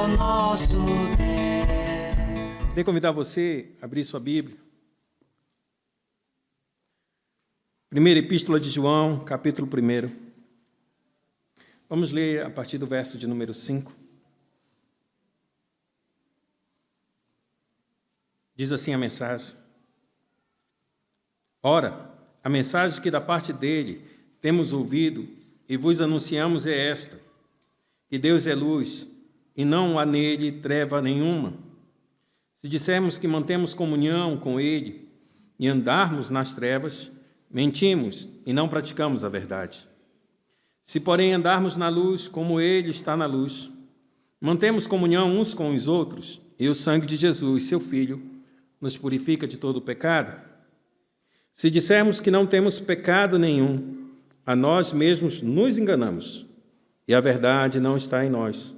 o nosso Deus. Queria convidar você a abrir sua Bíblia. Primeira Epístola de João, capítulo 1. Vamos ler a partir do verso de número 5. Diz assim a mensagem: Ora, a mensagem que da parte dele temos ouvido e vos anunciamos é esta: que Deus é luz e não há nele treva nenhuma. Se dissermos que mantemos comunhão com ele e andarmos nas trevas, mentimos e não praticamos a verdade. Se, porém, andarmos na luz como ele está na luz, mantemos comunhão uns com os outros, e o sangue de Jesus, seu Filho, nos purifica de todo o pecado. Se dissermos que não temos pecado nenhum, a nós mesmos nos enganamos, e a verdade não está em nós.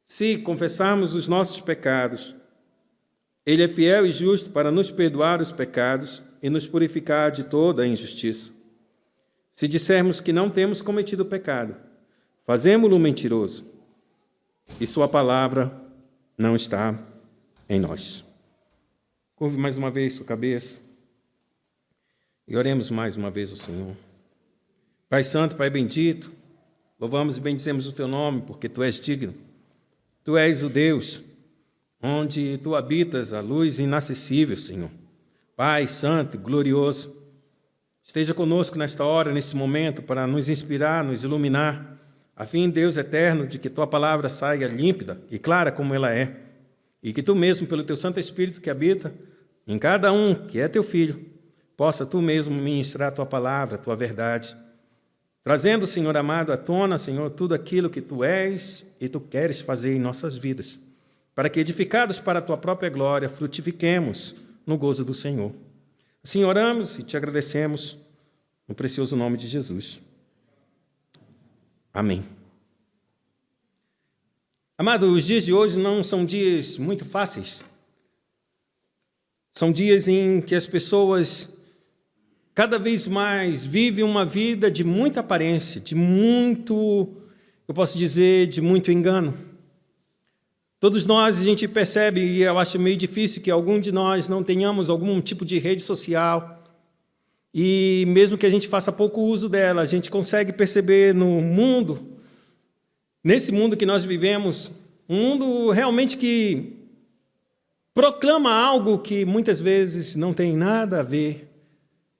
Se confessarmos os nossos pecados, ele é fiel e justo para nos perdoar os pecados e nos purificar de toda a injustiça. Se dissermos que não temos cometido pecado, fazemo-lo mentiroso, e sua palavra não está em nós. Curve mais uma vez sua cabeça e oremos mais uma vez ao Senhor. Pai Santo, Pai bendito, louvamos e bendizemos o Teu nome, porque Tu és digno. Tu és o Deus onde Tu habitas a luz inacessível, Senhor. Pai Santo, glorioso, esteja conosco nesta hora, nesse momento, para nos inspirar, nos iluminar, a fim, Deus eterno, de que Tua palavra saia límpida e clara como ela é, e que Tu mesmo, pelo Teu Santo Espírito que habita em cada um que é Teu Filho, possa Tu mesmo ministrar a Tua palavra, a Tua verdade, trazendo, Senhor amado, à tona, Senhor, tudo aquilo que Tu és e Tu queres fazer em nossas vidas, para que, edificados para a Tua própria glória, frutifiquemos no gozo do Senhor. Assim oramos e Te agradecemos, no precioso nome de Jesus. Amém. Amado, os dias de hoje não são dias muito fáceis. São dias em que as pessoas cada vez mais vivem uma vida de muita aparência, de muito, eu posso dizer, de muito engano. Todos nós, a gente percebe, e eu acho meio difícil que algum de nós não tenhamos algum tipo de rede social, e mesmo que a gente faça pouco uso dela, a gente consegue perceber no mundo, nesse mundo que nós vivemos, um mundo realmente que proclama algo que muitas vezes não tem nada a ver,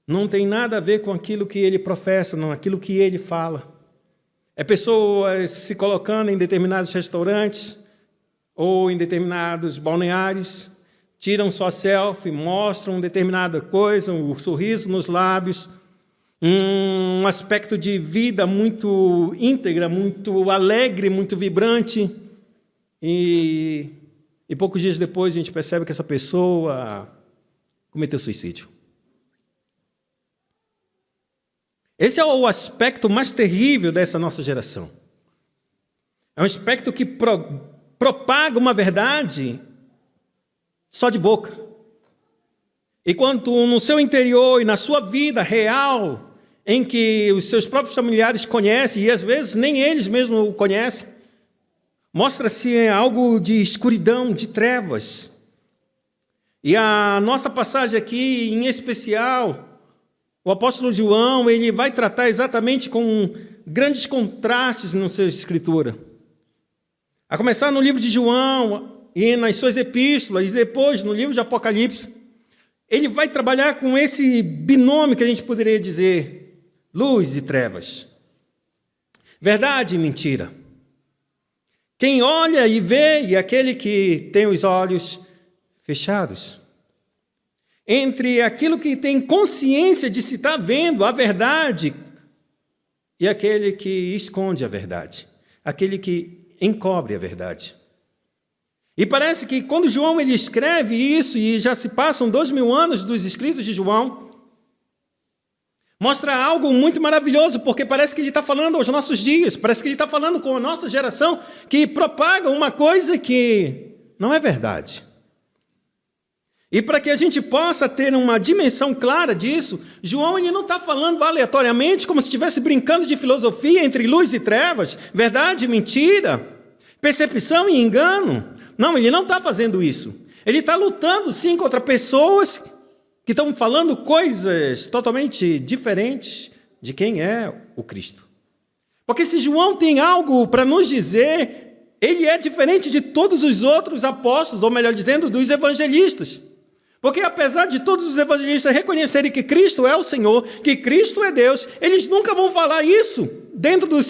não tem nada a ver com aquilo que ele professa, não, aquilo que ele fala. É pessoas se colocando em determinados restaurantes, ou em determinados balneários, tiram sua selfie, mostram determinada coisa, um sorriso nos lábios, um aspecto de vida muito íntegra, muito alegre, muito vibrante, e poucos dias depois a gente percebe que essa pessoa cometeu suicídio. Esse é o aspecto mais terrível dessa nossa geração. É um aspecto que propaga uma verdade só de boca. Enquanto no seu interior e na sua vida real, em que os seus próprios familiares conhecem, e às vezes nem eles mesmos o conhecem, mostra-se algo de escuridão, de trevas. E a nossa passagem aqui, em especial, o apóstolo João, ele vai tratar exatamente com grandes contrastes na sua escritura. A começar no livro de João e nas suas epístolas, e depois no livro de Apocalipse, ele vai trabalhar com esse binômio que a gente poderia dizer, luz e trevas. Verdade e mentira. Quem olha e vê, e aquele que tem os olhos fechados. Entre aquilo que tem consciência de se estar vendo a verdade e aquele que esconde a verdade. Aquele que encobre a verdade. E parece que quando João ele escreve isso, e já se passam 2000 anos dos escritos de João, mostra algo muito maravilhoso, porque parece que ele está falando aos nossos dias, parece que ele está falando com a nossa geração, que propaga uma coisa que não é verdade. E para que a gente possa ter uma dimensão clara disso, João ele não está falando aleatoriamente, como se estivesse brincando de filosofia entre luz e trevas, verdade e mentira, Percepção e engano? Não, ele não está fazendo isso. Ele está lutando, sim, contra pessoas que estão falando coisas totalmente diferentes de quem é o Cristo. Porque se João tem algo para nos dizer, ele é diferente de todos os outros apóstolos, ou melhor dizendo, dos evangelistas. Porque apesar de todos os evangelistas reconhecerem que Cristo é o Senhor, que Cristo é Deus, eles nunca vão falar isso dentro das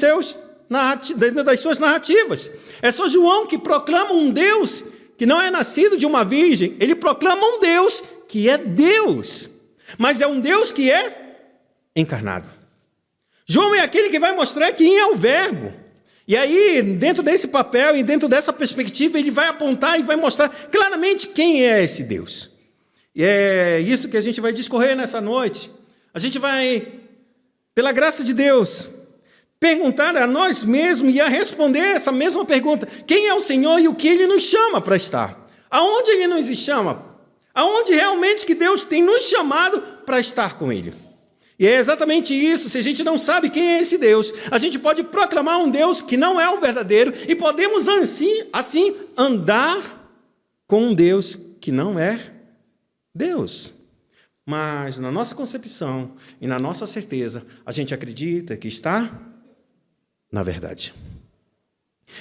suas narrativas. É só João que proclama um Deus que não é nascido de uma virgem. Ele proclama um Deus que é Deus, mas é um Deus que é encarnado. João é aquele que vai mostrar quem é o Verbo. E aí, dentro desse papel e dentro dessa perspectiva, ele vai apontar e vai mostrar claramente quem é esse Deus. E é isso que a gente vai discorrer nessa noite. A gente vai, pela graça de Deus, perguntar a nós mesmos e a responder essa mesma pergunta. Quem é o Senhor e o que Ele nos chama para estar? Aonde Ele nos chama? Aonde realmente que Deus tem nos chamado para estar com Ele? E é exatamente isso. Se a gente não sabe quem é esse Deus, a gente pode proclamar um Deus que não é o verdadeiro e podemos assim andar com um Deus que não é Deus. Mas na nossa concepção e na nossa certeza, a gente acredita que está na verdade.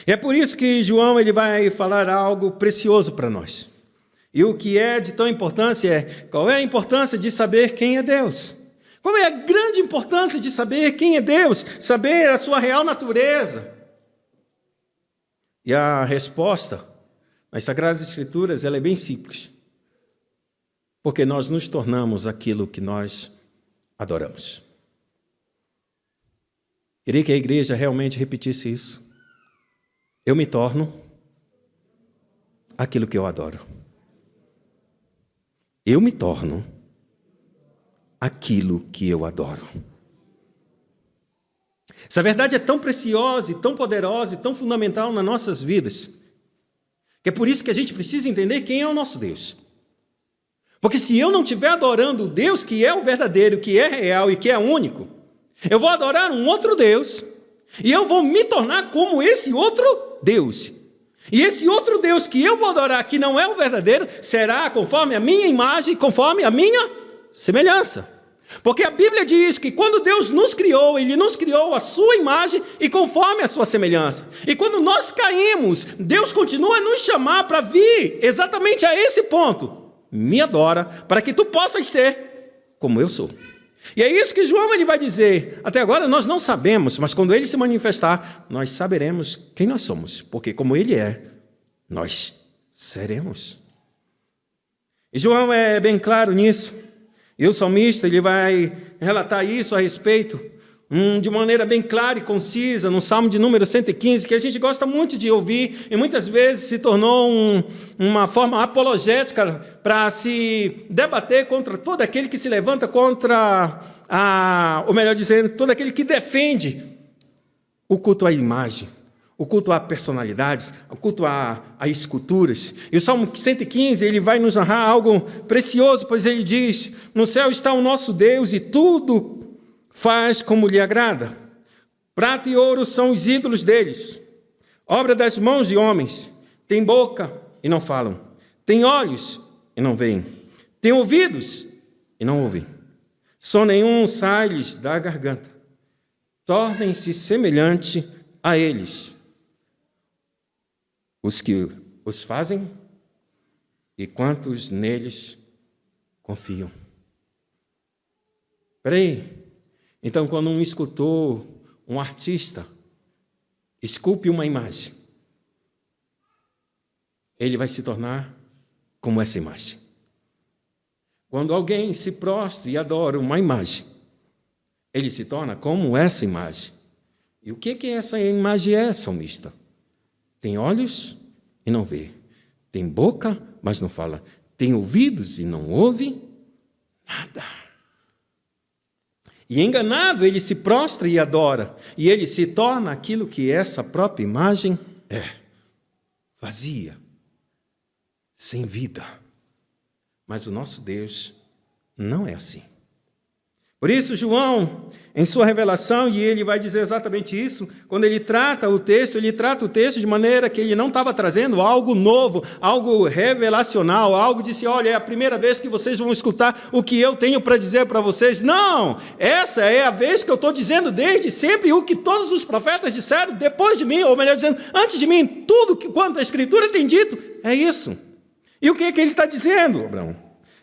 E é por isso que João ele vai falar algo precioso para nós. E o que é de tão importância é, qual é a importância de saber quem é Deus? Qual é a grande importância de saber quem é Deus? Saber a sua real natureza? E a resposta nas Sagradas Escrituras ela é bem simples. Porque nós nos tornamos aquilo que nós adoramos. Queria que a igreja realmente repetisse isso. Eu me torno aquilo que eu adoro. Eu me torno aquilo que eu adoro. Essa verdade é tão preciosa, e tão poderosa, e tão fundamental nas nossas vidas, que é por isso que a gente precisa entender quem é o nosso Deus. Porque se eu não estiver adorando o Deus que é o verdadeiro, que é real e que é único, eu vou adorar um outro Deus, e eu vou me tornar como esse outro Deus. E esse outro Deus que eu vou adorar, que não é o verdadeiro, será conforme a minha imagem, conforme a minha semelhança. Porque a Bíblia diz que quando Deus nos criou, Ele nos criou a sua imagem e conforme a sua semelhança. E quando nós caímos, Deus continua a nos chamar para vir exatamente a esse ponto. Me adora, para que tu possas ser como eu sou. E é isso que João ele vai dizer. Até agora nós não sabemos, mas quando ele se manifestar, nós saberemos quem nós somos. Porque como ele é, nós seremos. E João é bem claro nisso. E o salmista ele vai relatar isso a respeito de maneira bem clara e concisa, no Salmo de número 115, que a gente gosta muito de ouvir, e muitas vezes se tornou uma forma apologética para se debater contra todo aquele que se levanta contra, ou melhor dizendo, todo aquele que defende o culto à imagem, o culto a personalidades, o culto a esculturas. E o Salmo 115, ele vai nos narrar algo precioso, pois ele diz, no céu está o nosso Deus e tudo faz como lhe agrada. Prata e ouro são os ídolos deles, obra das mãos de homens. Tem boca e não falam, tem olhos e não veem, tem ouvidos e não ouvem. Som nenhum sai-lhes da garganta. Tornem-se semelhante a eles, os que os fazem e quantos neles confiam. Espera aí. Então, quando um escultor, um artista, esculpe uma imagem, ele vai se tornar como essa imagem. Quando alguém se prostra e adora uma imagem, ele se torna como essa imagem. E o que essa imagem é, salmista? Tem olhos e não vê. Tem boca, mas não fala. Tem ouvidos e não ouve nada. E enganado, ele se prostra e adora. E ele se torna aquilo que essa própria imagem é. Vazia. Sem vida. Mas o nosso Deus não é assim. Por isso, João, em sua revelação, e ele vai dizer exatamente isso, quando ele trata o texto de maneira que ele não estava trazendo algo novo, algo revelacional, algo de olha, é a primeira vez que vocês vão escutar o que eu tenho para dizer para vocês. Não, essa é a vez que eu estou dizendo desde sempre o que todos os profetas disseram depois de mim, ou melhor dizendo, antes de mim, tudo quanto a Escritura tem dito, é isso. E o que é que ele está dizendo, Abraão?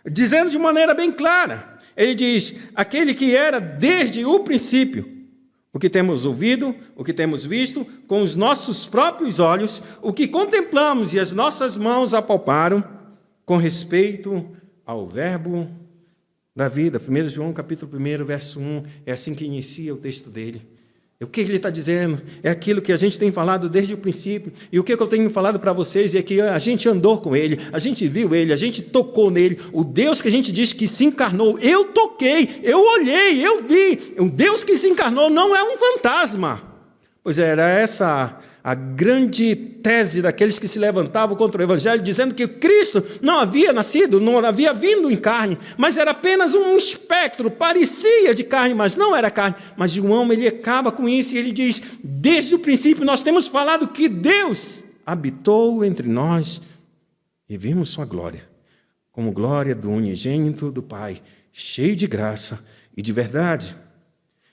Dizendo de maneira bem clara. Ele diz, aquele que era desde o princípio, o que temos ouvido, o que temos visto, com os nossos próprios olhos, o que contemplamos e as nossas mãos apalparam, com respeito ao verbo da vida. 1 João capítulo 1, verso 1, é assim que inicia o texto dele. O que ele está dizendo é aquilo que a gente tem falado desde o princípio. E o que eu tenho falado para vocês é que a gente andou com ele, a gente viu ele, a gente tocou nele. O Deus que a gente diz que se encarnou, eu toquei, eu olhei, eu vi. O Deus que se encarnou não é um fantasma. Pois era essa a grande tese daqueles que se levantavam contra o Evangelho, dizendo que Cristo não havia nascido, não havia vindo em carne, mas era apenas um espectro, parecia de carne, mas não era carne. Mas João, ele acaba com isso e ele diz, desde o princípio nós temos falado que Deus habitou entre nós e vimos sua glória, como glória do unigênito do Pai, cheio de graça e de verdade.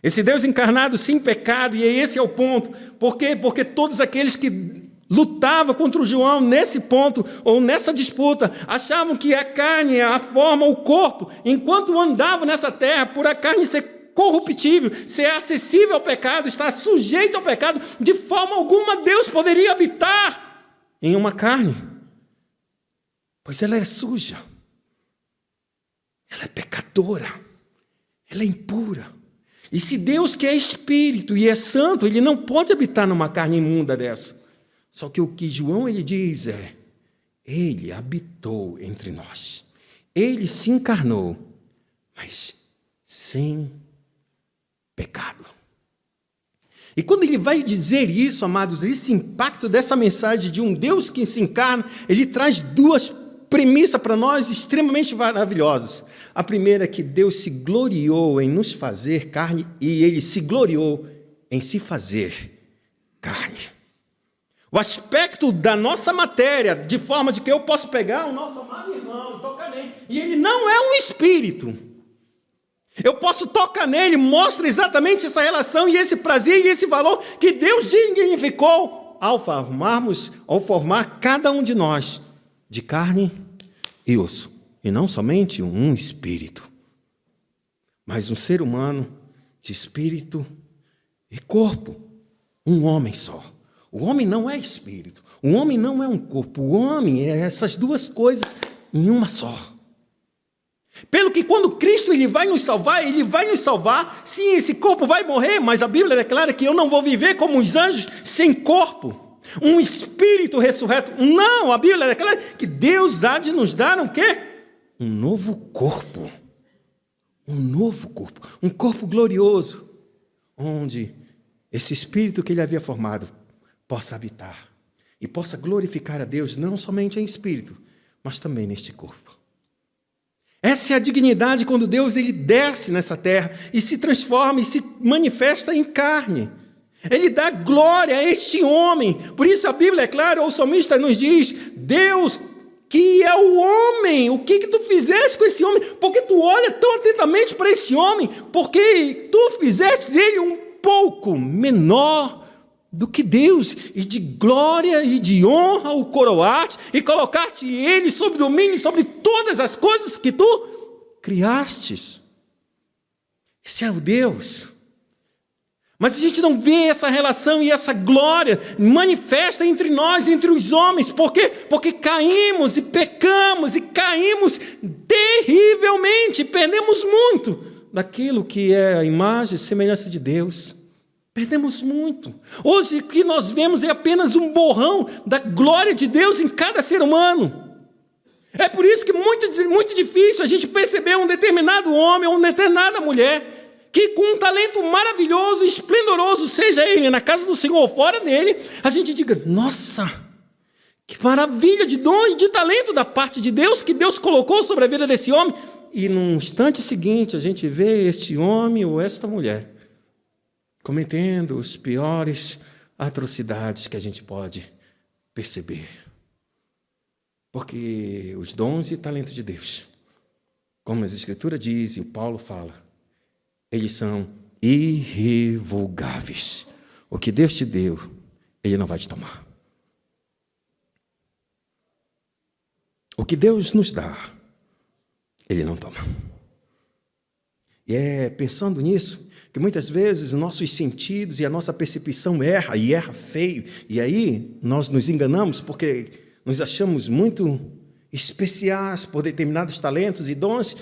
Esse Deus encarnado sem pecado, e esse é o ponto. Por quê? Porque todos aqueles que lutavam contra o João nesse ponto, ou nessa disputa, achavam que a carne, a forma, o corpo, enquanto andavam nessa terra, por a carne ser corruptível, ser acessível ao pecado, estar sujeito ao pecado, de forma alguma Deus poderia habitar em uma carne. Pois ela é suja, ela é pecadora, ela é impura. E se Deus que é Espírito e é Santo, Ele não pode habitar numa carne imunda dessa. Só que o que João ele diz é, Ele habitou entre nós. Ele se encarnou, mas sem pecado. E quando ele vai dizer isso, amados, esse impacto dessa mensagem de um Deus que se encarna, ele traz duas premissas para nós extremamente maravilhosas. A primeira é que Deus se gloriou em nos fazer carne e Ele se gloriou em se fazer carne. O aspecto da nossa matéria, de forma de que eu posso pegar o nosso amado irmão e tocar nele, e ele não é um espírito. Eu posso tocar nele, mostra exatamente essa relação e esse prazer e esse valor que Deus dignificou ao formar cada um de nós de carne e osso. E não somente um espírito, mas um ser humano de espírito e corpo. Um homem só. O homem não é espírito. O homem não é um corpo. O homem é essas duas coisas em uma só. Pelo que quando Cristo ele vai nos salvar, sim, esse corpo vai morrer, mas a Bíblia declara que eu não vou viver como os anjos sem corpo. Um espírito ressurreto. Não, a Bíblia declara que Deus há de nos dar o quê? Um novo corpo, um corpo glorioso, onde esse Espírito que Ele havia formado possa habitar e possa glorificar a Deus, não somente em espírito, mas também neste corpo. Essa é a dignidade quando Deus ele desce nessa terra e se transforma e se manifesta em carne. Ele dá glória a este homem. Por isso a Bíblia é clara, o salmista nos diz, Deus que é o homem, o que tu fizeste com esse homem? Porque tu olha tão atentamente para esse homem, porque tu fizeste ele um pouco menor do que Deus, e de glória e de honra o coroaste, e colocaste ele sob domínio sobre todas as coisas que tu criastes. Esse é o Deus. Mas a gente não vê essa relação e essa glória manifesta entre nós, entre os homens. Por quê? Porque caímos e pecamos e caímos terrivelmente. Perdemos muito daquilo que é a imagem e semelhança de Deus. Perdemos muito. Hoje o que nós vemos é apenas um borrão da glória de Deus em cada ser humano. É por isso que é muito difícil a gente perceber um determinado homem ou uma determinada mulher que com um talento maravilhoso e esplendoroso, seja ele na casa do Senhor ou fora dele, a gente diga, nossa, que maravilha de dom e de talento da parte de Deus, que Deus colocou sobre a vida desse homem, e num instante seguinte a gente vê este homem ou esta mulher cometendo as piores atrocidades que a gente pode perceber. Porque os dons e talentos de Deus, como as Escrituras dizem, e Paulo fala, eles são irrevogáveis. O que Deus te deu, Ele não vai te tomar. O que Deus nos dá, Ele não toma. E é pensando nisso que muitas vezes os nossos sentidos e a nossa percepção erra, e erra feio. E aí nós nos enganamos porque nos achamos muito especiais por determinados talentos e dons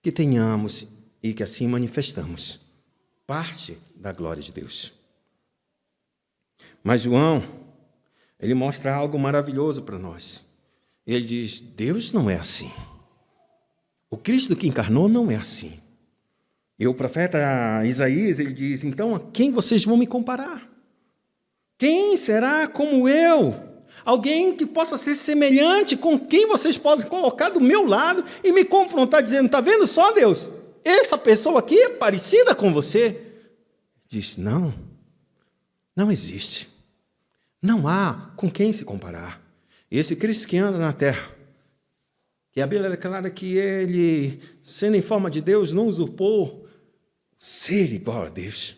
que tenhamos e que assim manifestamos. Parte da glória de Deus. Mas João, ele mostra algo maravilhoso para nós. Ele diz, Deus não é assim. O Cristo que encarnou não é assim. E o profeta Isaías, ele diz, então a quem vocês vão me comparar? Quem será como eu? Alguém que possa ser semelhante com quem vocês podem colocar do meu lado e me confrontar dizendo, está vendo só, Deus? Essa pessoa aqui é parecida com você. Diz, não existe. Não há com quem se comparar. Esse Cristo que anda na terra, que a Bíblia declara que ele, sendo em forma de Deus, não usurpou ser igual a Deus.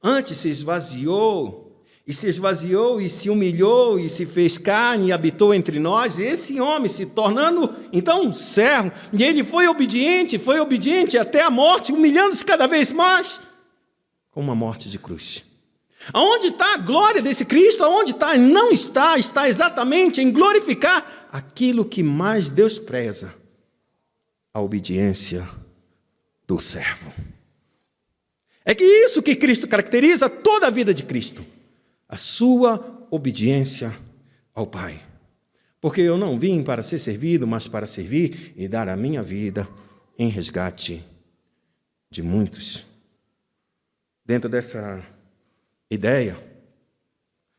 Antes se esvaziou e se humilhou e se fez carne e habitou entre nós. Esse homem se tornando, então, servo. E ele foi obediente até a morte, humilhando-se cada vez mais, com uma morte de cruz. Aonde está a glória desse Cristo? Aonde está? Não está, está exatamente em glorificar aquilo que mais Deus preza, a obediência do servo. É que isso que Cristo caracteriza toda a vida de Cristo, a sua obediência ao Pai. Porque eu não vim para ser servido, mas para servir e dar a minha vida em resgate de muitos. Dentro dessa ideia,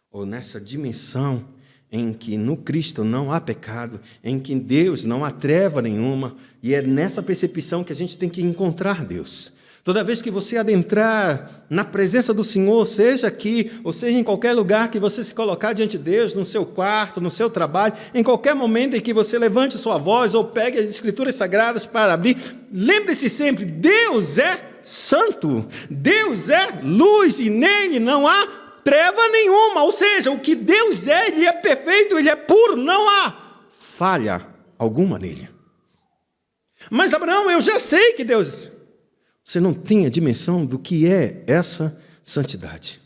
ou nessa dimensão em que no Cristo não há pecado, em que em Deus não há treva nenhuma, e é nessa percepção que a gente tem que encontrar Deus. Toda vez que você adentrar na presença do Senhor, seja aqui, ou seja em qualquer lugar que você se colocar diante de Deus, no seu quarto, no seu trabalho, em qualquer momento em que você levante sua voz ou pegue as Escrituras Sagradas para abrir, lembre-se sempre, Deus é santo, Deus é luz e nele não há treva nenhuma, ou seja, o que Deus é, Ele é perfeito, Ele é puro, não há falha alguma nele. Mas Abraão, eu já sei que Deus... Você não tem a dimensão do que é essa santidade.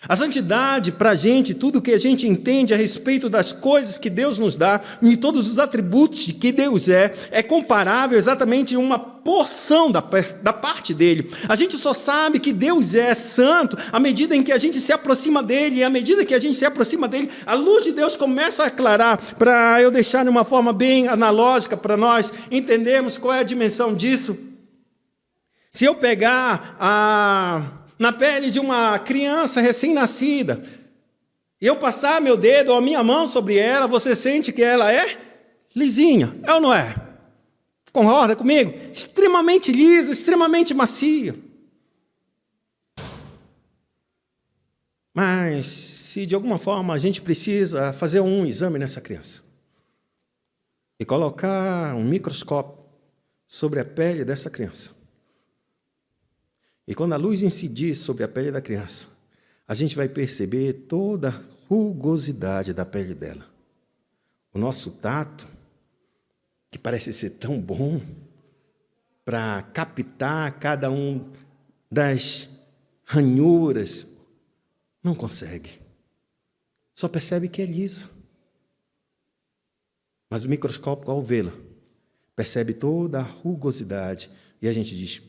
A santidade, para a gente, tudo que a gente entende a respeito das coisas que Deus nos dá, e todos os atributos que Deus é comparável exatamente a uma porção da parte dele. A gente só sabe que Deus é santo à medida em que a gente se aproxima dele, e à medida que a gente se aproxima dele, a luz de Deus começa a aclarar, para eu deixar de uma forma bem analógica para nós entendermos qual é a dimensão disso. Se eu pegar na pele de uma criança recém-nascida, e eu passar meu dedo ou a minha mão sobre ela, você sente que ela é lisinha, é ou não é? Concorda comigo? Extremamente lisa, extremamente macia. Mas, se de alguma forma a gente precisa fazer um exame nessa criança, e colocar um microscópio sobre a pele dessa criança, e quando a luz incidir sobre a pele da criança, a gente vai perceber toda a rugosidade da pele dela. O nosso tato, que parece ser tão bom para captar cada um das ranhuras, não consegue. Só percebe que é lisa. Mas o microscópio, ao vê-la, percebe toda a rugosidade e a gente diz,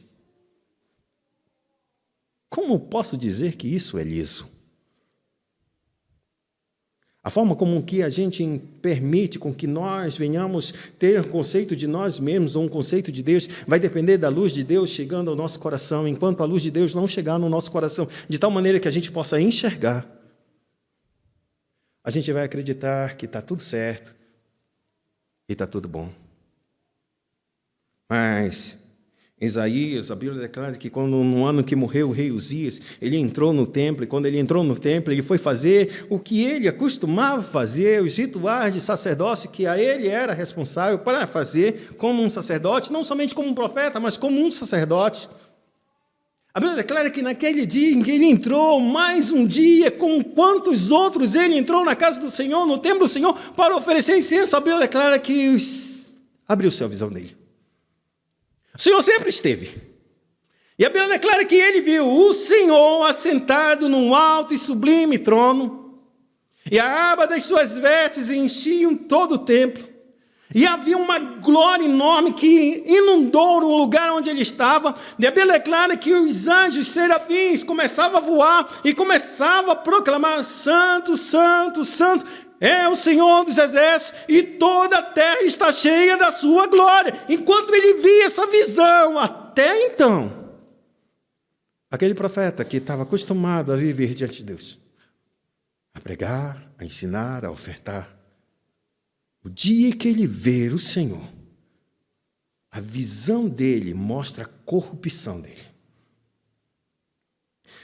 como posso dizer que isso é liso? A forma como que a gente permite com que nós venhamos ter um conceito de nós mesmos ou um conceito de Deus vai depender da luz de Deus chegando ao nosso coração, enquanto a luz de Deus não chegar no nosso coração, de tal maneira que a gente possa enxergar, a gente vai acreditar que está tudo certo e está tudo bom. Mas Isaías, a Bíblia declara que quando no ano que morreu o rei Uzias, ele entrou no templo, e quando ele entrou no templo, ele foi fazer o que ele acostumava fazer, os rituais de sacerdócio que a ele era responsável para fazer como um sacerdote, não somente como um profeta, mas como um sacerdote. A Bíblia declara que naquele dia em que ele entrou, mais um dia, com quantos outros ele entrou na casa do Senhor, no templo do Senhor, para oferecer incenso, a Bíblia declara que abriu-se a visão dele. O Senhor sempre esteve. E a Bíblia declara que ele viu o Senhor assentado num alto e sublime trono, e a aba das suas vestes enchiam todo o templo. E havia uma glória enorme que inundou o lugar onde ele estava. E a Bíblia declara que os anjos serafins começavam a voar e começavam a proclamar: Santo, Santo, Santo é o Senhor dos exércitos, e toda a terra está cheia da sua glória. Enquanto ele via essa visão, até então, aquele profeta que estava acostumado a viver diante de Deus, a pregar, a ensinar, a ofertar, o dia que ele vê o Senhor, a visão dele mostra a corrupção dele.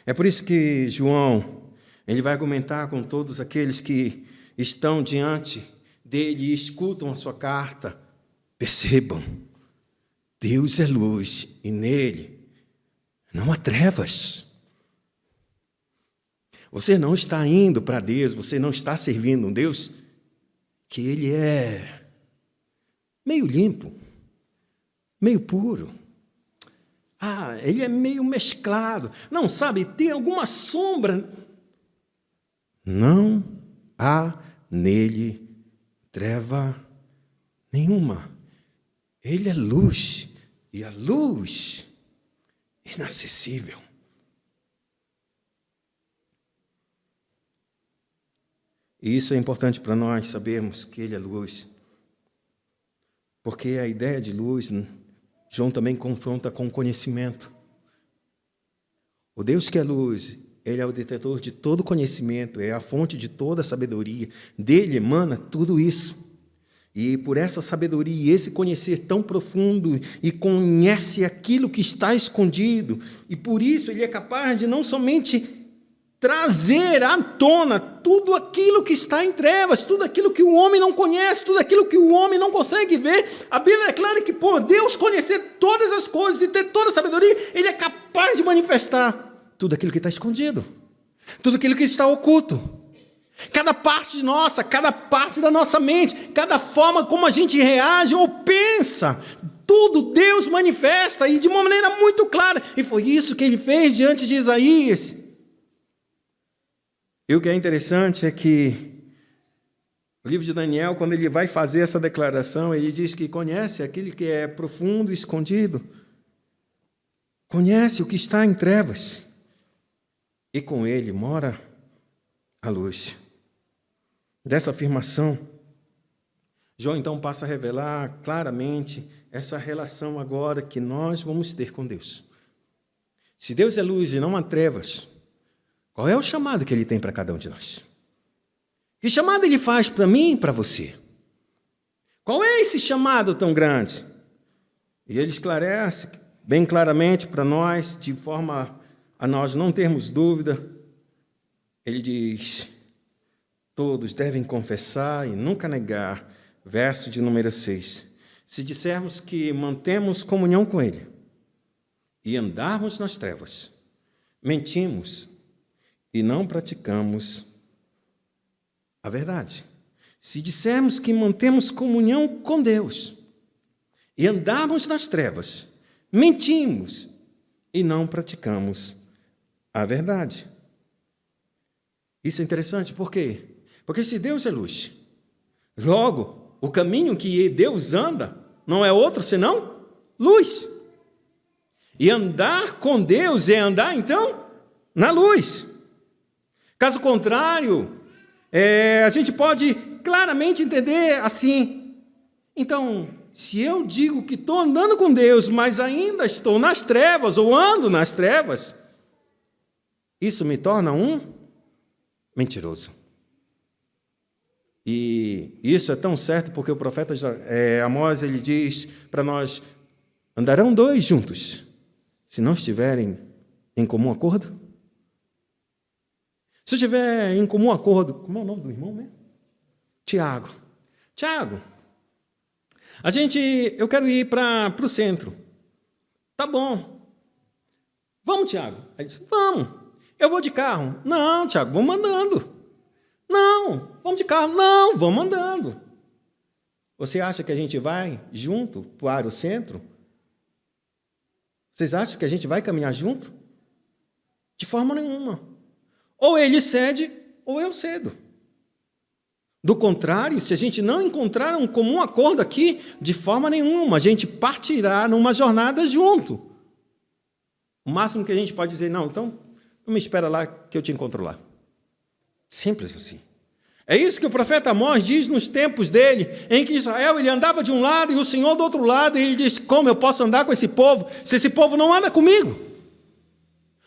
É por isso que João, ele vai argumentar com todos aqueles que estão diante dele e escutam a sua carta: percebam, Deus é luz e nele não há trevas. Você não está indo para Deus, você não está servindo um Deus que ele é meio limpo, meio puro. Ele é meio mesclado. Não, sabe, tem alguma sombra. Não há nele treva nenhuma. Ele é luz, e a luz é inacessível. E isso é importante para nós sabermos que ele é luz. Porque a ideia de luz, João também confronta com conhecimento. O Deus que é luz, ele é o detentor de todo conhecimento, é a fonte de toda sabedoria. Dele emana tudo isso. E por essa sabedoria e esse conhecer tão profundo, e conhece aquilo que está escondido, e por isso ele é capaz de não somente trazer à tona tudo aquilo que está em trevas, tudo aquilo que o homem não conhece, tudo aquilo que o homem não consegue ver. A Bíblia declara que por Deus conhecer todas as coisas e ter toda a sabedoria, ele é capaz de manifestar tudo aquilo que está escondido, tudo aquilo que está oculto. Cada parte de nossa, cada parte da nossa mente, cada forma como a gente reage ou pensa, tudo Deus manifesta, e de uma maneira muito clara. E foi isso que ele fez diante de Isaías. E o que é interessante é que o livro de Daniel, quando ele vai fazer essa declaração, ele diz que conhece aquele que é profundo e escondido, conhece o que está em trevas, e com ele mora a luz. Dessa afirmação, João então passa a revelar claramente essa relação agora que nós vamos ter com Deus. Se Deus é luz e não há trevas, qual é o chamado que ele tem para cada um de nós? Que chamado ele faz para mim e para você? Qual é esse chamado tão grande? E ele esclarece bem claramente para nós, de forma a nós não termos dúvida. Ele diz: todos devem confessar e nunca negar, verso de número 6. Se dissermos que mantemos comunhão com ele e andarmos nas trevas, mentimos e não praticamos a verdade. Se dissermos que mantemos comunhão com Deus e andarmos nas trevas, mentimos e não praticamos a verdade. Isso é interessante, por quê? Porque se Deus é luz, logo, o caminho que Deus anda não é outro senão luz. E andar com Deus é andar, então, na luz. Caso contrário, a gente pode claramente entender assim: então, se eu digo que estou andando com Deus, mas ainda estou nas trevas, ou ando nas trevas, isso me torna um mentiroso. E isso é tão certo porque o profeta Amós, ele diz para nós: Andarão dois juntos, se não estiverem em comum acordo? Se estiver em comum acordo, como é o nome do irmão mesmo? Tiago, eu quero ir para o centro. Tá bom. Vamos, Tiago. Aí disse, vamos. Eu vou de carro. Não, Tiago, vamos andando. Não, vamos de carro. Não, vamos andando. Você acha que a gente vai junto para o centro? Vocês acham que a gente vai caminhar junto? De forma nenhuma. Ou ele cede, ou eu cedo. Do contrário, se a gente não encontrar um comum acordo aqui, de forma nenhuma, a gente partirá numa jornada junto. O máximo que a gente pode dizer, não, então, não me espera lá que eu te encontro lá. Simples assim. É isso que o profeta Amós diz nos tempos dele, em que Israel ele andava de um lado e o Senhor do outro lado, e ele diz, como eu posso andar com esse povo, se esse povo não anda comigo?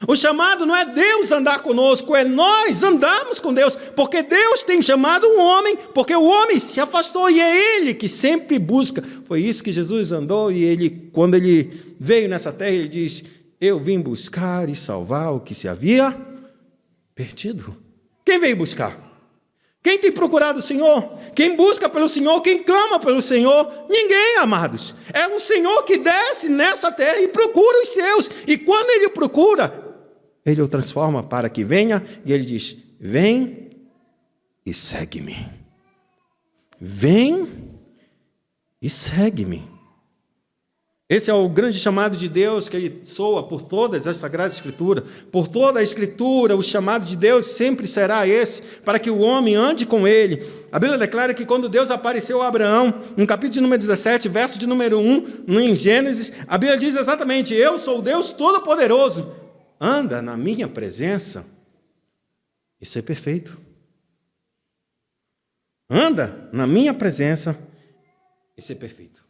O chamado não é Deus andar conosco, é nós andarmos com Deus, porque Deus tem chamado o homem, porque o homem se afastou, e é ele que sempre busca. Foi isso que Jesus andou, e ele, quando ele veio nessa terra, ele diz, eu vim buscar e salvar o que se havia perdido. Quem veio buscar? Quem tem procurado o Senhor? Quem busca pelo Senhor? Quem clama pelo Senhor? Ninguém, amados. É o Senhor que desce nessa terra e procura os seus. E quando Ele procura, Ele o transforma para que venha. E Ele diz, vem e segue-me. Vem e segue-me. Esse é o grande chamado de Deus que Ele soa por todas as Sagradas Escrituras. Por toda a Escritura, o chamado de Deus sempre será esse, para que o homem ande com Ele. A Bíblia declara que quando Deus apareceu a Abraão, no capítulo de número 17, verso de número 1, em Gênesis, a Bíblia diz exatamente, eu sou o Deus Todo-Poderoso, anda na minha presença e ser perfeito. Anda na minha presença e ser perfeito.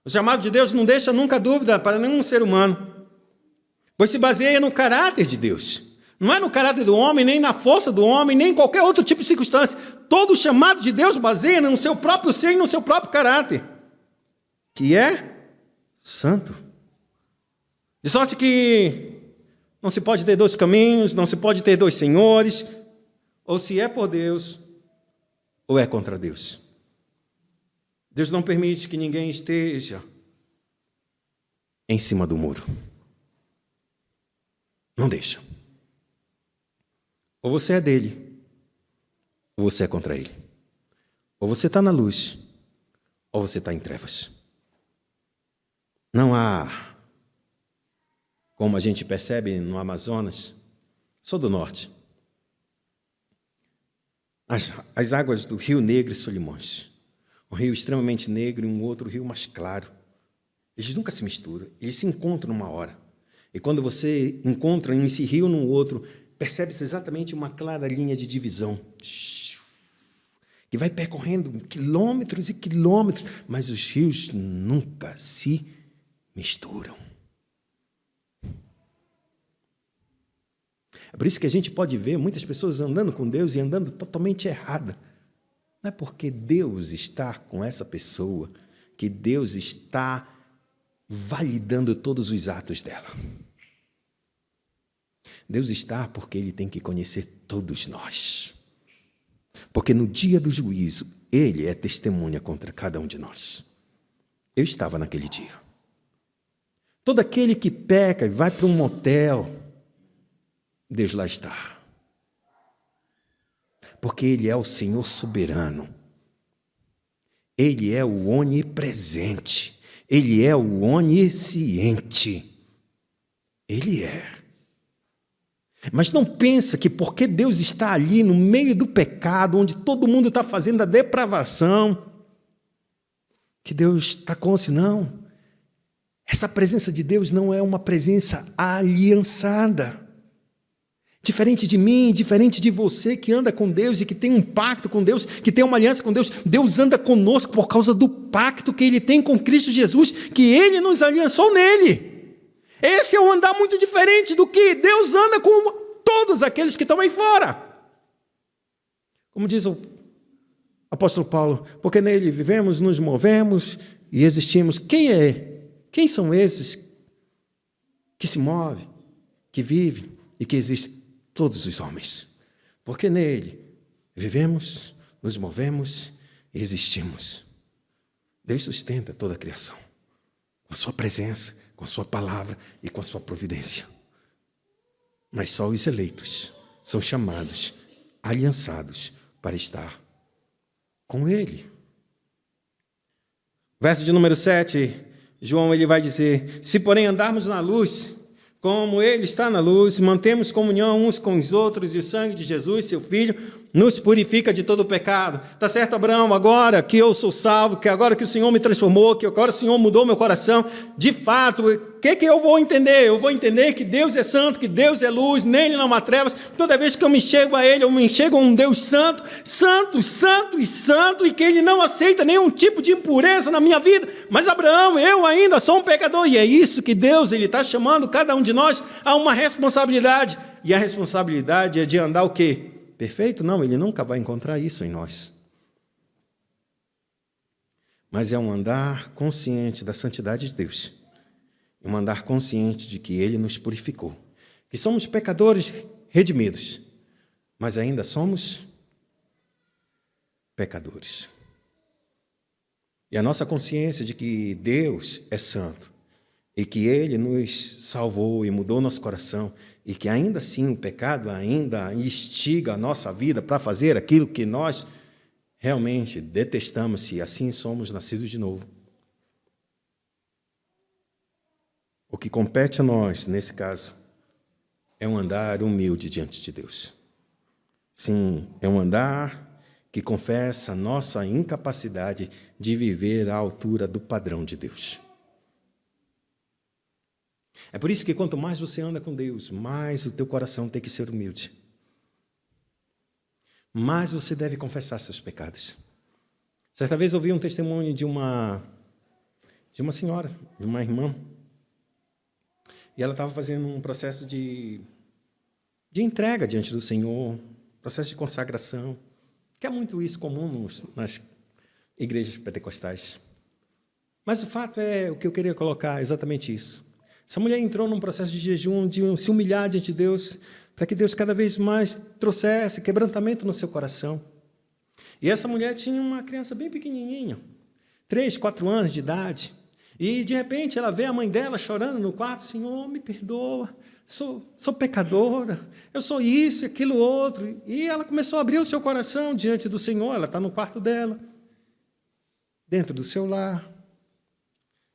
O chamado de Deus não deixa nunca dúvida para nenhum ser humano, pois se baseia no caráter de Deus. Não é no caráter do homem, nem na força do homem, nem em qualquer outro tipo de circunstância. Todo o chamado de Deus baseia no seu próprio ser e no seu próprio caráter, que é santo. De sorte que não se pode ter dois caminhos, não se pode ter dois senhores, ou se é por Deus, ou é contra Deus. Deus não permite que ninguém esteja em cima do muro. Não deixa. Ou você é dele, ou você é contra ele. Ou você está na luz, ou você está em trevas. Não há, como a gente percebe no Amazonas, sou do norte, as águas do Rio Negro e Solimões. Um rio extremamente negro e um outro rio mais claro. Eles nunca se misturam, eles se encontram numa hora. E quando você encontra esse rio no outro, percebe-se exatamente uma clara linha de divisão, que vai percorrendo quilômetros e quilômetros, mas os rios nunca se misturam. É por isso que a gente pode ver muitas pessoas andando com Deus e andando totalmente errada. Não é porque Deus está com essa pessoa que Deus está validando todos os atos dela. Deus está porque Ele tem que conhecer todos nós. Porque no dia do juízo, Ele é testemunha contra cada um de nós. Eu estava naquele dia. Todo aquele que peca e vai para um motel, Deus lá está. Porque Ele é o Senhor soberano. Ele é o onipresente. Ele é o onisciente. Ele é. Mas não pensa que porque Deus está ali no meio do pecado, onde todo mundo está fazendo a depravação, que Deus está consciente. Não. Essa presença de Deus não é uma presença aliançada. Diferente de mim, diferente de você que anda com Deus e que tem um pacto com Deus, que tem uma aliança com Deus, Deus anda conosco por causa do pacto que Ele tem com Cristo Jesus, que Ele nos aliançou nele. Esse é um andar muito diferente do que Deus anda com todos aqueles que estão aí fora. Como diz o apóstolo Paulo, porque nele vivemos, nos movemos e existimos. Quem é Quem são esses que se movem, que vivem e que existem? Todos os homens. Porque nele vivemos, nos movemos e existimos. Deus sustenta toda a criação, com a sua presença, com a sua palavra e com a sua providência. Mas só os eleitos são chamados, aliançados para estar com ele. Verso de número 7, João ele vai dizer: se porém andarmos na luz, como ele está na luz, mantemos comunhão uns com os outros, e o sangue de Jesus, seu Filho, nos purifica de todo o pecado. Está certo, Abraão? Agora que eu sou salvo, que agora que o Senhor me transformou, que agora o Senhor mudou meu coração, de fato, o que eu vou entender? Eu vou entender que Deus é santo, que Deus é luz, nele não há trevas. Toda vez que eu me chego a ele, eu me chego a um Deus santo, santo, santo e santo, e que ele não aceita nenhum tipo de impureza na minha vida. Mas Abraão, eu ainda sou um pecador, e é isso que Deus ele está chamando cada um de nós a uma responsabilidade. E a responsabilidade é de andar o quê? Perfeito? Não, ele nunca vai encontrar isso em nós. Mas é um andar consciente da santidade de Deus. Um andar consciente de que ele nos purificou. Que somos pecadores redimidos, mas ainda somos pecadores. E a nossa consciência de que Deus é santo e que ele nos salvou e mudou nosso coração, e que ainda assim o pecado ainda instiga a nossa vida para fazer aquilo que nós realmente detestamos, se assim somos nascidos de novo. O que compete a nós, nesse caso, é um andar humilde diante de Deus. Sim, é um andar que confessa a nossa incapacidade de viver à altura do padrão de Deus. É por isso que quanto mais você anda com Deus, mais o teu coração tem que ser humilde. Mais você deve confessar seus pecados. Certa vez eu ouvi um testemunho de uma senhora, de uma irmã, e ela estava fazendo um processo de entrega diante do Senhor, processo de consagração, que é muito isso comum nas igrejas pentecostais. Mas o fato é, o que eu queria colocar é exatamente isso. Essa mulher entrou num processo de jejum, de se humilhar diante de Deus, para que Deus cada vez mais trouxesse quebrantamento no seu coração. E essa mulher tinha uma criança bem pequenininha, 3, 4 anos de idade, e de repente ela vê a mãe dela chorando no quarto: Senhor, me perdoa, sou pecadora, eu sou isso e aquilo outro. E ela começou a abrir o seu coração diante do Senhor. Ela está no quarto dela, dentro do seu lar,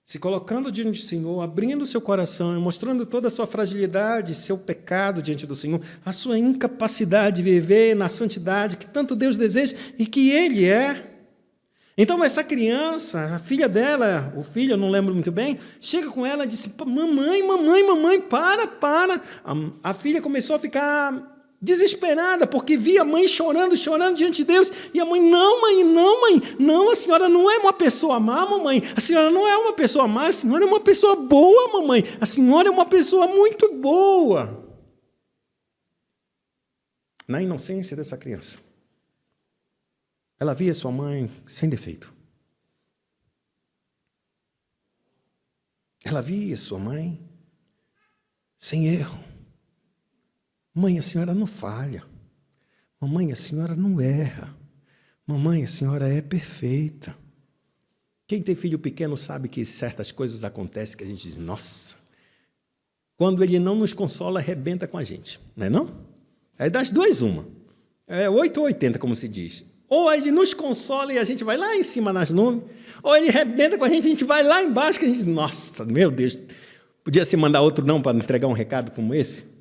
se colocando diante do Senhor, abrindo o seu coração, mostrando toda a sua fragilidade, seu pecado diante do Senhor, a sua incapacidade de viver na santidade que tanto Deus deseja e que Ele é. Então essa criança, a filha dela, o filho, eu não lembro muito bem, chega com ela e disse: mamãe, para. A filha começou a ficar desesperada, porque via a mãe chorando diante de Deus, e a mãe: não, a senhora não é uma pessoa má, mamãe, a senhora não é uma pessoa má, a senhora é uma pessoa boa, mamãe, a senhora é uma pessoa muito boa. Na inocência dessa criança, ela via sua mãe sem defeito. Ela via sua mãe sem erro. Mãe, a senhora não falha. Mamãe, a senhora não erra. Mamãe, a senhora é perfeita. Quem tem filho pequeno sabe que certas coisas acontecem que a gente diz: nossa, quando ele não nos consola, arrebenta com a gente, não é não? Aí das duas uma. É 8 ou 80, como se diz. Ou ele nos consola e a gente vai lá em cima nas nuvens, ou ele arrebenta com a gente vai lá embaixo, que a gente diz: nossa, meu Deus, podia se mandar outro não para entregar um recado como esse?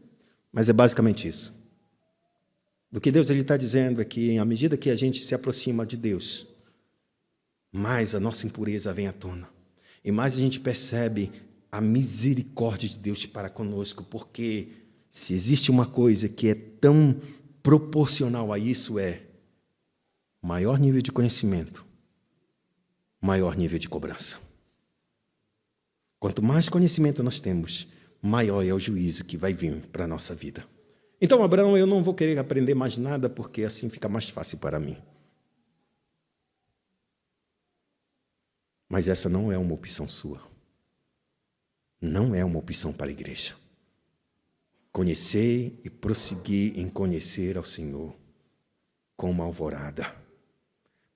Mas é basicamente isso. O que Deus está dizendo é que, à medida que a gente se aproxima de Deus, mais a nossa impureza vem à tona. E mais a gente percebe a misericórdia de Deus para conosco, porque se existe uma coisa que é tão proporcional a isso, é maior nível de conhecimento, maior nível de cobrança. Quanto mais conhecimento nós temos, maior é o juízo que vai vir para a nossa vida. Então, Abraão, eu não vou querer aprender mais nada, porque assim fica mais fácil para mim. Mas essa não é uma opção sua. não é uma opção para a igreja. Conhecer e prosseguir em conhecer ao Senhor como a alvorada.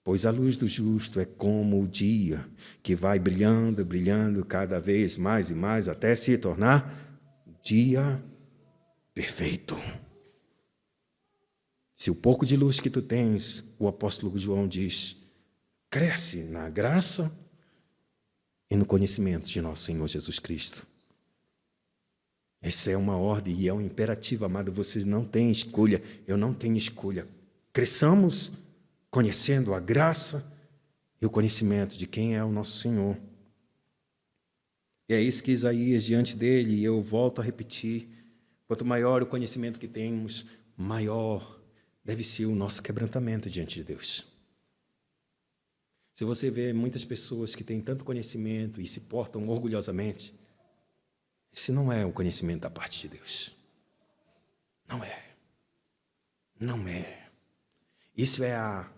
Pois a luz do justo é como o dia, que vai brilhando, brilhando cada vez mais e mais, até se tornar dia perfeito. Se o pouco de luz que tu tens, o apóstolo João diz, cresce na graça e no conhecimento de nosso Senhor Jesus Cristo. Essa é uma ordem e é um imperativo, amado. Vocês não têm escolha, eu não tenho escolha. Cresçamos conhecendo a graça e o conhecimento de quem é o nosso Senhor. E é isso que Isaías, diante dele, e eu volto a repetir, quanto maior o conhecimento que temos, maior deve ser o nosso quebrantamento diante de Deus. Se você vê muitas pessoas que têm tanto conhecimento e se portam orgulhosamente, esse não é o conhecimento da parte de Deus. Não é. Não é. Isso é a...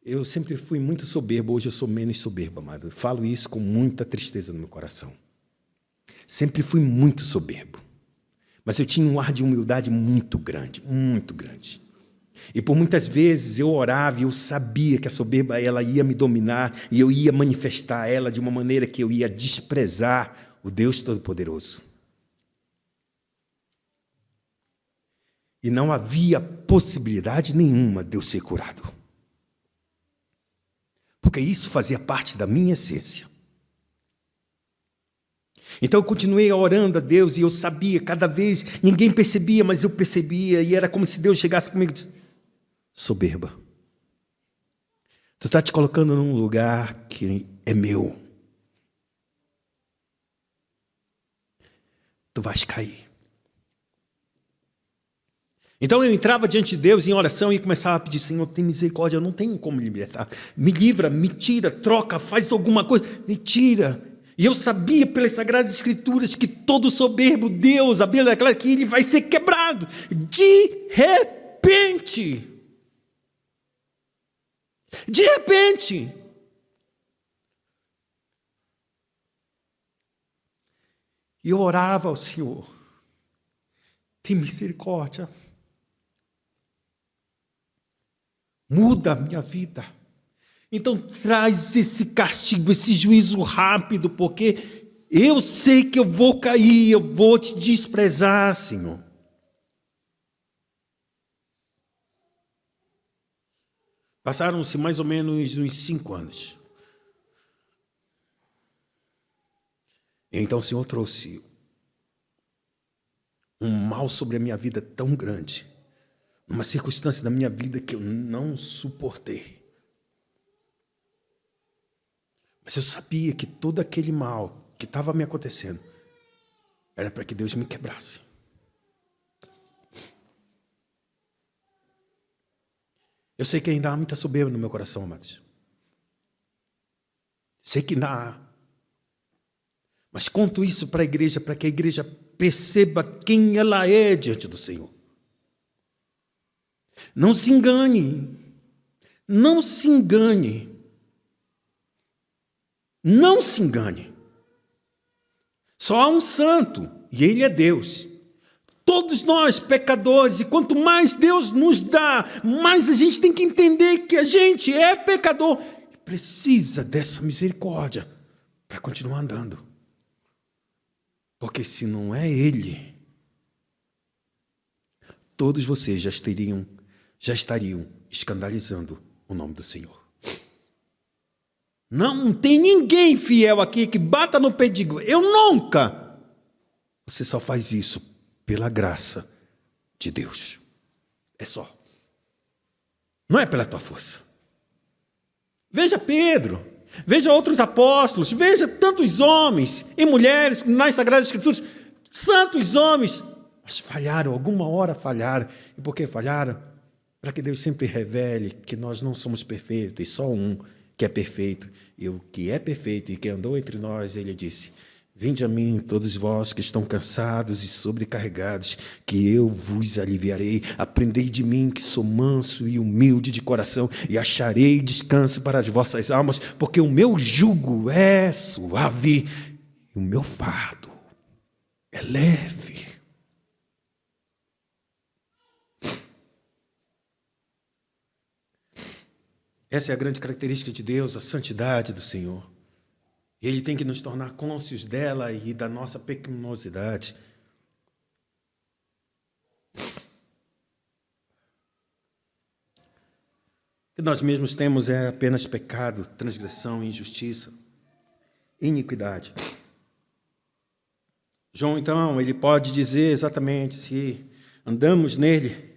Eu sempre fui muito soberbo, hoje eu sou menos soberbo, amado. Eu falo isso com muita tristeza no meu coração. Sempre fui muito soberbo. Mas eu tinha um ar de humildade muito grande, muito grande. E por muitas vezes eu orava e eu sabia que a soberba ela ia me dominar e eu ia manifestar ela de uma maneira que eu ia desprezar o Deus Todo-Poderoso. E não havia possibilidade nenhuma de eu ser curado. Porque isso fazia parte da minha essência. Então eu continuei orando a Deus e eu sabia, cada vez, ninguém percebia, mas eu percebia, e era como se Deus chegasse comigo e disse, soberba, tu está te colocando num lugar que é meu. Tu vais cair. Então eu entrava diante de Deus em oração e começava a pedir, Senhor, tem misericórdia, eu não tenho como me libertar. Me livra, me tira, troca, faz alguma coisa, me tira. E eu sabia pelas Sagradas Escrituras que todo soberbo, Deus, a Bíblia declara que ele vai ser quebrado. De repente. De repente. E eu orava ao Senhor, tem misericórdia. Muda a minha vida. Então traz esse castigo, esse juízo rápido, porque eu sei que eu vou cair, eu vou te desprezar, Senhor. Passaram-se mais ou menos uns 5 anos. Então o Senhor trouxe um mal sobre a minha vida tão grande, uma circunstância da minha vida que eu não suportei. Mas eu sabia que todo aquele mal que estava me acontecendo era para que Deus me quebrasse. Eu sei que ainda há muita soberba no meu coração, amados. Sei que ainda há. Mas conto isso para a igreja, para que a igreja perceba quem ela é diante do Senhor. Não se engane. Não se engane. Não se engane. Só há um santo, e ele é Deus. Todos nós, pecadores, e quanto mais Deus nos dá, mais a gente tem que entender que a gente é pecador. E precisa dessa misericórdia para continuar andando. Porque se não é Ele, todos vocês já estariam escandalizando o nome do Senhor. Não tem ninguém fiel aqui que bata no peito e diga, eu nunca. Você só faz isso pela graça de Deus. É só. Não é pela tua força. Veja Pedro, veja outros apóstolos, veja tantos homens e mulheres nas Sagradas Escrituras, santos homens, mas falharam, alguma hora falharam. E por que falharam? Para que Deus sempre revele que nós não somos perfeitos, e só um que é perfeito. E o que é perfeito e que andou entre nós, ele disse, vinde a mim, todos vós que estão cansados e sobrecarregados, que eu vos aliviarei. Aprendei de mim, que sou manso e humilde de coração, e acharei descanso para as vossas almas, porque o meu jugo é suave e o meu fardo é leve. Essa é a grande característica de Deus, a santidade do Senhor. Ele tem que nos tornar cônscios dela e da nossa pecaminosidade. O que nós mesmos temos é apenas pecado, transgressão, injustiça, iniquidade. João, então, ele pode dizer exatamente: se andamos nele,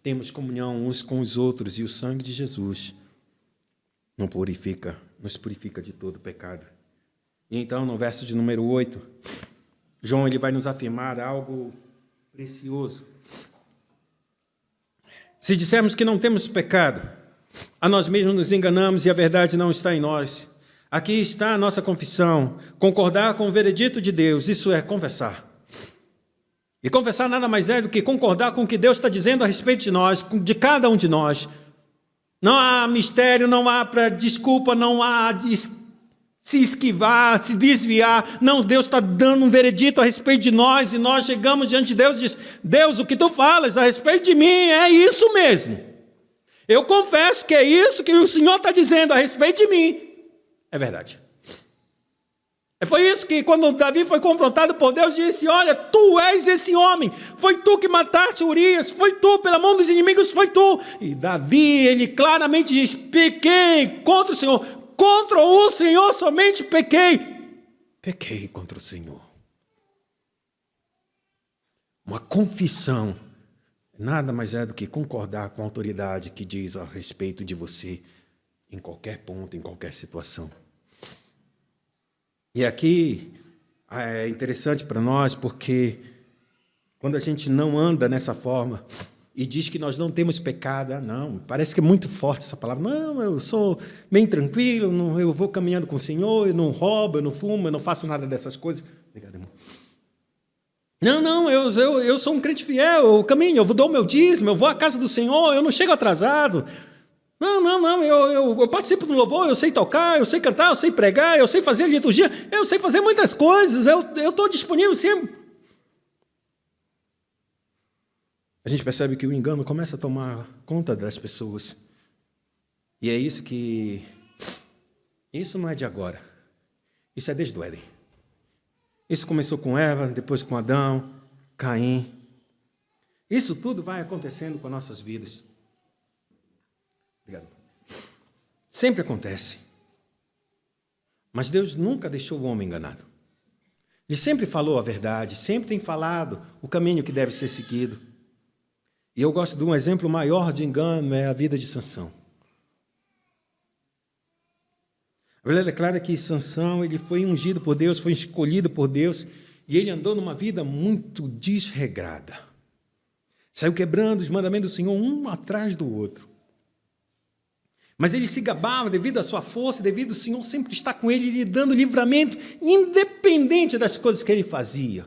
temos comunhão uns com os outros, e o sangue de Jesus nos purifica de todo pecado. E então, no verso de número 8, João ele vai nos afirmar algo precioso. Se dissermos que não temos pecado, a nós mesmos nos enganamos e a verdade não está em nós. Aqui está a nossa confissão: concordar com o veredito de Deus, isso é confessar. E confessar nada mais é do que concordar com o que Deus está dizendo a respeito de nós, de cada um de nós. Não há mistério, não há desculpa, não há se esquivar, se desviar. Não, Deus está dando um veredito a respeito de nós e nós chegamos diante de Deus e diz: Deus, o que tu falas a respeito de mim é isso mesmo. Eu confesso que é isso que o Senhor está dizendo a respeito de mim. É verdade. Foi isso que, quando Davi foi confrontado por Deus, disse: olha, tu és esse homem, foi tu que mataste Urias, foi tu, pela mão dos inimigos, foi tu. E Davi, ele claramente diz: pequei contra o Senhor somente pequei contra o Senhor. Uma confissão nada mais é do que concordar com a autoridade que diz a respeito de você, em qualquer ponto, em qualquer situação. E aqui é interessante para nós, porque quando a gente não anda nessa forma e diz que nós não temos pecado, não, parece que é muito forte essa palavra. Não, eu sou bem tranquilo, eu vou caminhando com o Senhor, eu não roubo, eu não fumo, eu não faço nada dessas coisas. Obrigado, irmão. Não, eu sou um crente fiel, eu caminho, eu dou o meu dízimo, eu vou à casa do Senhor, eu não chego atrasado. Não, eu participo do louvor, eu sei tocar, eu sei cantar, eu sei pregar, eu sei fazer liturgia, eu sei fazer muitas coisas, eu estou disponível sempre. A gente percebe que o engano começa a tomar conta das pessoas. E é isso não é de agora, isso é desde o Éden. Isso começou com Eva, depois com Adão, Caim. Isso tudo vai acontecendo com nossas vidas. Obrigado. Sempre acontece. Mas Deus nunca deixou o homem enganado. Ele sempre falou a verdade, sempre tem falado o caminho que deve ser seguido. E eu gosto de um exemplo maior de engano, é a vida de Sansão. A Bíblia declara que Sansão ele foi ungido por Deus, foi escolhido por Deus, e ele andou numa vida muito desregrada. Saiu quebrando os mandamentos do Senhor, um atrás do outro. Mas ele se gabava devido à sua força, devido ao Senhor sempre estar com ele, lhe dando livramento, independente das coisas que ele fazia.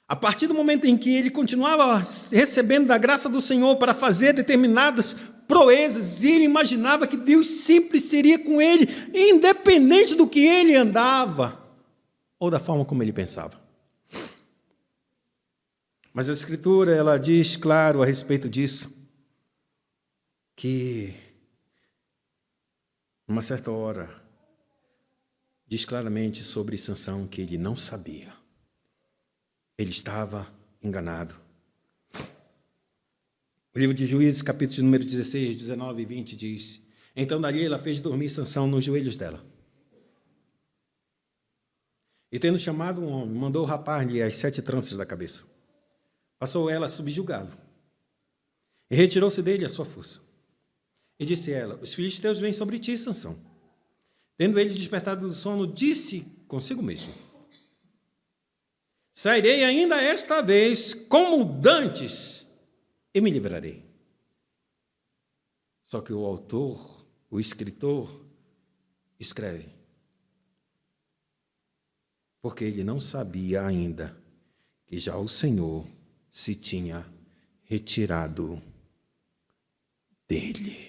A partir do momento em que ele continuava recebendo da graça do Senhor para fazer determinadas proezas, ele imaginava que Deus sempre seria com ele, independente do que ele andava, ou da forma como ele pensava. Mas a Escritura, ela diz claro a respeito disso, que numa certa hora, diz claramente sobre Sansão que ele não sabia. Ele estava enganado. O livro de Juízes, capítulo número 16, 19 e 20 diz: então Dalila fez dormir Sansão nos joelhos dela. E tendo chamado um homem, mandou rapar-lhe as 7 tranças da cabeça. Passou ela a subjugá-lo. E retirou-se dele a sua força. E disse ela: os filisteus vêm sobre ti, Sansão. Tendo ele despertado do sono, disse consigo mesmo: sairei ainda esta vez como dantes e me livrarei. Só que o autor, o escritor, escreve, porque ele não sabia ainda que já o Senhor se tinha retirado dele.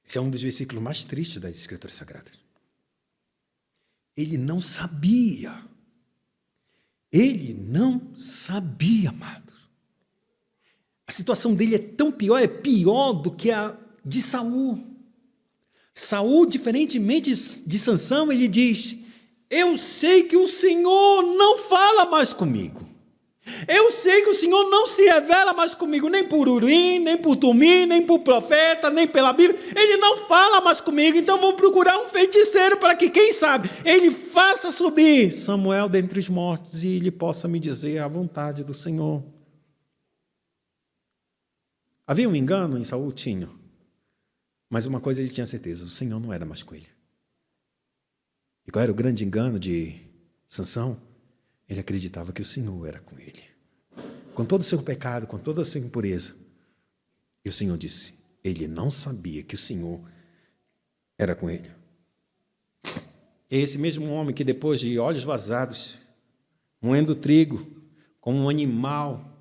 Esse é um dos versículos mais tristes das Escrituras Sagradas. Ele não sabia. Ele não sabia, amados. A situação dele é tão pior, é pior do que a de Saul. Saul, diferentemente de Sansão, ele diz: eu sei que o Senhor não fala mais comigo. Eu sei que o Senhor não se revela mais comigo, nem por Urim, nem por Tumim, nem por profeta, nem pela Bíblia. Ele não fala mais comigo, então vou procurar um feiticeiro para que, quem sabe, ele faça subir Samuel dentre os mortos e ele possa me dizer a vontade do Senhor. Havia um engano em Saul? Tinha. Mas uma coisa ele tinha certeza: o Senhor não era mais com ele. E qual era o grande engano de Sansão? Ele acreditava que o Senhor era com ele. Com todo o seu pecado, com toda a sua impureza. E o Senhor disse: ele não sabia que o Senhor era com ele. É esse mesmo homem que, depois de olhos vazados, moendo trigo, como um animal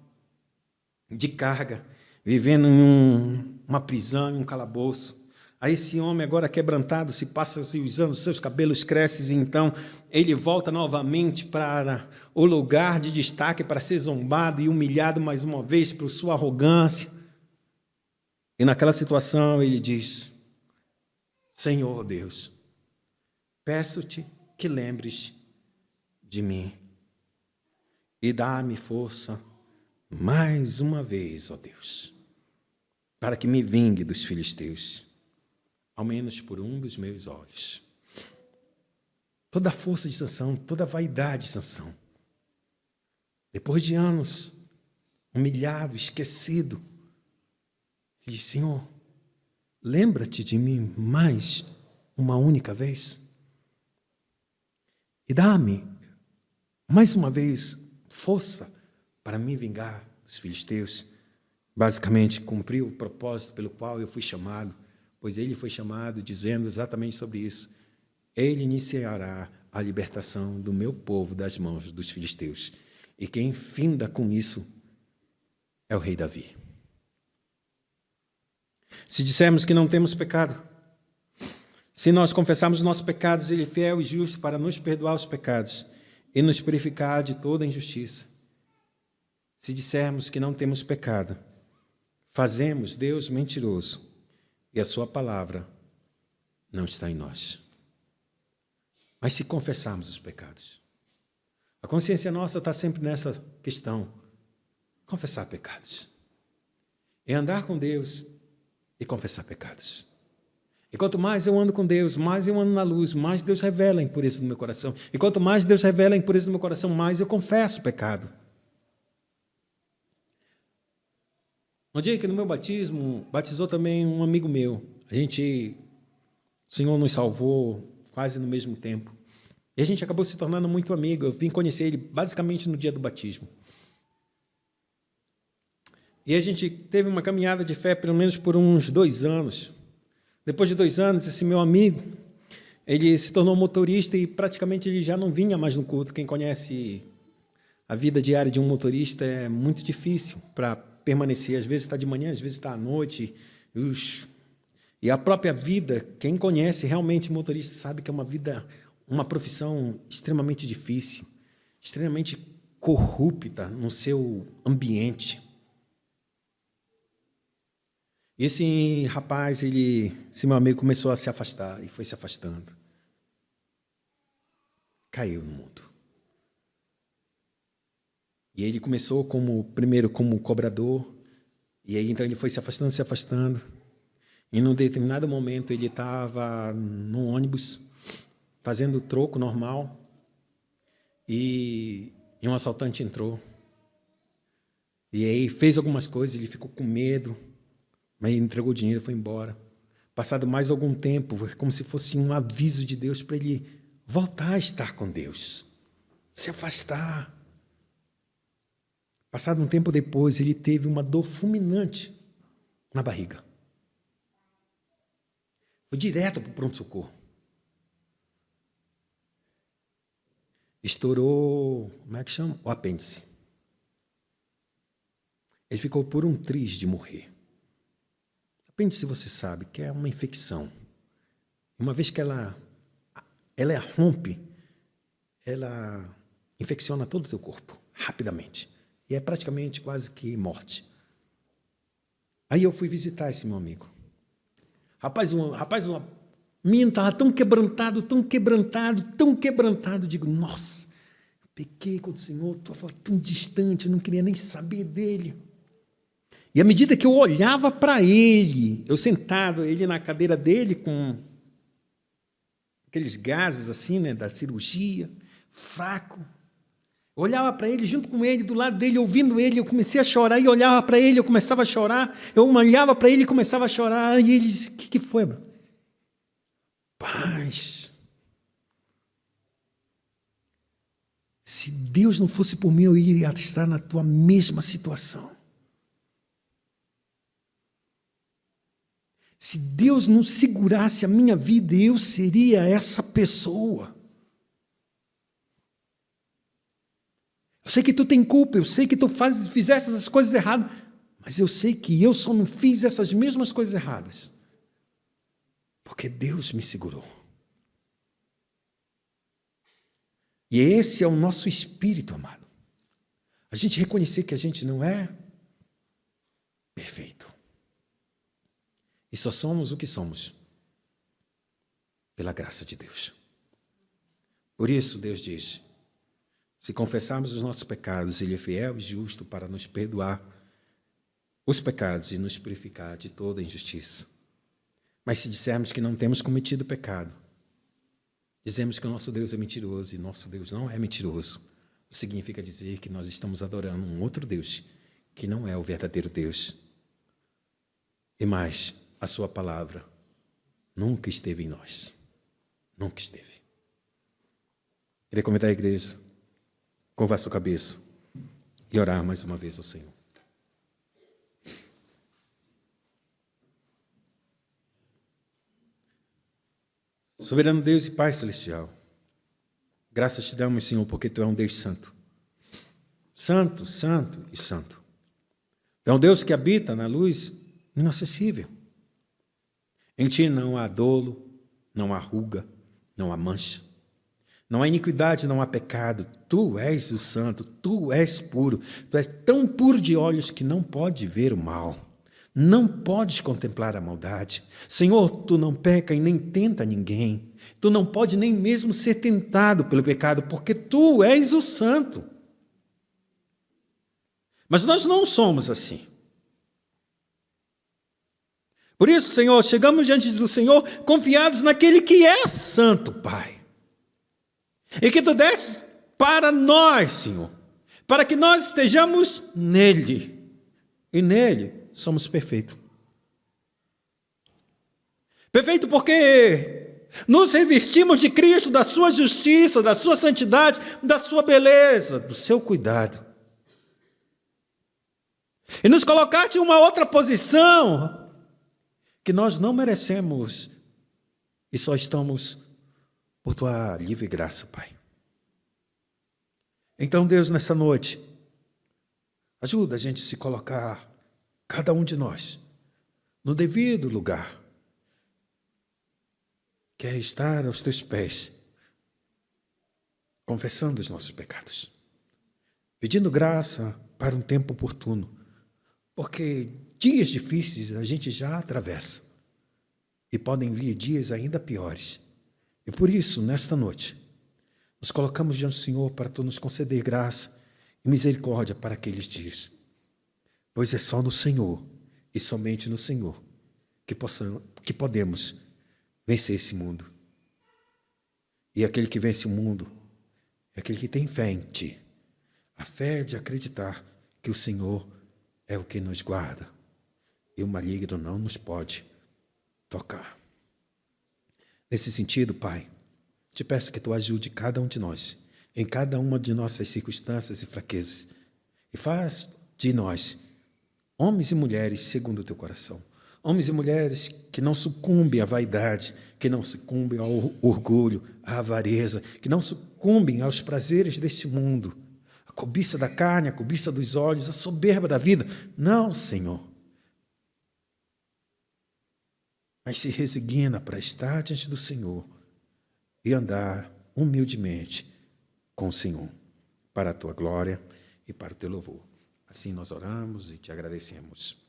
de carga, vivendo em uma prisão, em um calabouço. Aí esse homem agora quebrantado, se passa os anos, seus cabelos crescem, e então ele volta novamente para o lugar de destaque, para ser zombado e humilhado mais uma vez por sua arrogância. E naquela situação ele diz: Senhor Deus, peço-te que lembres de mim e dá-me força mais uma vez, ó Deus, para que me vingue dos filisteus, ao menos por um dos meus olhos. Toda a força de Sansão, toda a vaidade de Sansão, depois de anos, humilhado, esquecido, ele diz: Senhor, lembra-te de mim mais uma única vez e dá-me mais uma vez força para me vingar dos filisteus. Basicamente, cumprir o propósito pelo qual eu fui chamado, pois ele foi chamado dizendo exatamente sobre isso: ele iniciará a libertação do meu povo das mãos dos filisteus. E quem finda com isso é o rei Davi. Se dissermos que não temos pecado, se nós confessarmos nossos pecados, ele é fiel e justo para nos perdoar os pecados e nos purificar de toda injustiça. Se dissermos que não temos pecado, fazemos Deus mentiroso e a sua palavra não está em nós. Mas se confessarmos os pecados, a consciência nossa está sempre nessa questão: confessar pecados. É andar com Deus e confessar pecados. E quanto mais eu ando com Deus, mais eu ando na luz, mais Deus revela a impureza do meu coração. E quanto mais Deus revela a impureza do meu coração, mais eu confesso o pecado. Um dia que no meu batismo, batizou também um amigo meu. O Senhor nos salvou quase no mesmo tempo. E a gente acabou se tornando muito amigo. Eu vim conhecer ele basicamente no dia do batismo. E a gente teve uma caminhada de fé pelo menos por uns 2 anos. Depois de 2 anos, esse meu amigo, ele se tornou motorista e praticamente ele já não vinha mais no culto. Quem conhece a vida diária de um motorista é muito difícil para permanecer. Às vezes está de manhã, às vezes está à noite. E a própria vida, quem conhece realmente motorista sabe que é uma profissão extremamente difícil, extremamente corrupta no seu ambiente. E esse rapaz, esse meu amigo, começou a se afastar e foi se afastando. Caiu no mundo. E ele começou primeiro como cobrador, e aí então ele foi se afastando. E num determinado momento ele estava no ônibus, fazendo troco normal, e um assaltante entrou. E aí fez algumas coisas, ele ficou com medo, mas ele entregou o dinheiro e foi embora. Passado mais algum tempo, como se fosse um aviso de Deus para ele voltar a estar com Deus, se afastar. Passado um tempo depois, ele teve uma dor fulminante na barriga. Foi direto para o pronto-socorro. Estourou, como é que chama? O apêndice. Ele ficou por um triz de morrer. Apêndice, você sabe, que é uma infecção. Uma vez que ela rompe, ela infecciona todo o teu corpo, rapidamente. E é praticamente quase que morte. Aí eu fui visitar esse meu amigo. Rapaz, o menino estava tão quebrantado, digo, nossa, pequei com o Senhor, estava tão distante, eu não queria nem saber dele. E à medida que eu olhava para ele, eu sentado, ele na cadeira dele, com aqueles gases assim, né, da cirurgia, fraco, eu olhava para ele, junto com ele, do lado dele, ouvindo ele, eu comecei a chorar, e olhava para ele, eu começava a chorar, eu olhava para ele e começava a chorar, e ele disse, o que foi, mano? Paz. Se Deus não fosse por mim, eu iria estar na tua mesma situação. Se Deus não segurasse a minha vida, eu seria essa pessoa. Eu sei que tu tem culpa, eu sei que tu fizeste essas coisas erradas, mas eu sei que eu só não fiz essas mesmas coisas erradas, porque Deus me segurou. E esse é o nosso espírito, amado. A gente reconhecer que a gente não é perfeito. E só somos o que somos pela graça de Deus. Por isso, Deus diz, se confessarmos os nossos pecados, Ele é fiel e justo para nos perdoar os pecados e nos purificar de toda injustiça. Mas se dissermos que não temos cometido pecado, dizemos que o nosso Deus é mentiroso e nosso Deus não é mentiroso. Significa dizer que nós estamos adorando um outro Deus, que não é o verdadeiro Deus. E mais, a sua palavra nunca esteve em nós. Nunca esteve. Queria convidar a igreja, curvar a sua cabeça e orar mais uma vez ao Senhor. Soberano Deus e Pai Celestial, graças te damos, Senhor, porque Tu é um Deus santo. Santo, santo e santo. Tu é um Deus que habita na luz inacessível. Em Ti não há dolo, não há ruga, não há mancha. Não há iniquidade, não há pecado. Tu és o santo, Tu és puro. Tu és tão puro de olhos que não pode ver o mal. Não podes contemplar a maldade. Senhor, Tu não peca e nem tenta ninguém. Tu não pode nem mesmo ser tentado pelo pecado, porque Tu és o santo. Mas nós não somos assim. Por isso, Senhor, chegamos diante do Senhor confiados naquele que é santo, Pai. E que Tu deste para nós, Senhor, para que nós estejamos nele. E nele somos perfeitos. Perfeito porque nos revestimos de Cristo, da sua justiça, da sua santidade, da sua beleza, do seu cuidado. E nos colocaste em uma outra posição que nós não merecemos e só estamos por Tua livre graça, Pai. Então, Deus, nessa noite, ajuda a gente a se colocar, cada um de nós, no devido lugar, que é estar aos Teus pés, confessando os nossos pecados, pedindo graça para um tempo oportuno, porque dias difíceis a gente já atravessa e podem vir dias ainda piores. E por isso, nesta noite, nos colocamos diante do Senhor para Tu nos conceder graça e misericórdia para aqueles dias. Pois é só no Senhor e somente no Senhor que podemos vencer esse mundo. E aquele que vence o mundo é aquele que tem fé em Ti. A fé de acreditar que o Senhor é o que nos guarda e o maligno não nos pode tocar. Nesse sentido, Pai, te peço que Tu ajude cada um de nós, em cada uma de nossas circunstâncias e fraquezas, e faz de nós homens e mulheres segundo o Teu coração. Homens e mulheres que não sucumbem à vaidade, que não sucumbem ao orgulho, à avareza, que não sucumbem aos prazeres deste mundo, a cobiça da carne, a cobiça dos olhos, a soberba da vida. Não, Senhor. Mas se resigna para estar diante do Senhor e andar humildemente com o Senhor, para a tua glória e para o teu louvor. Assim nós oramos e te agradecemos.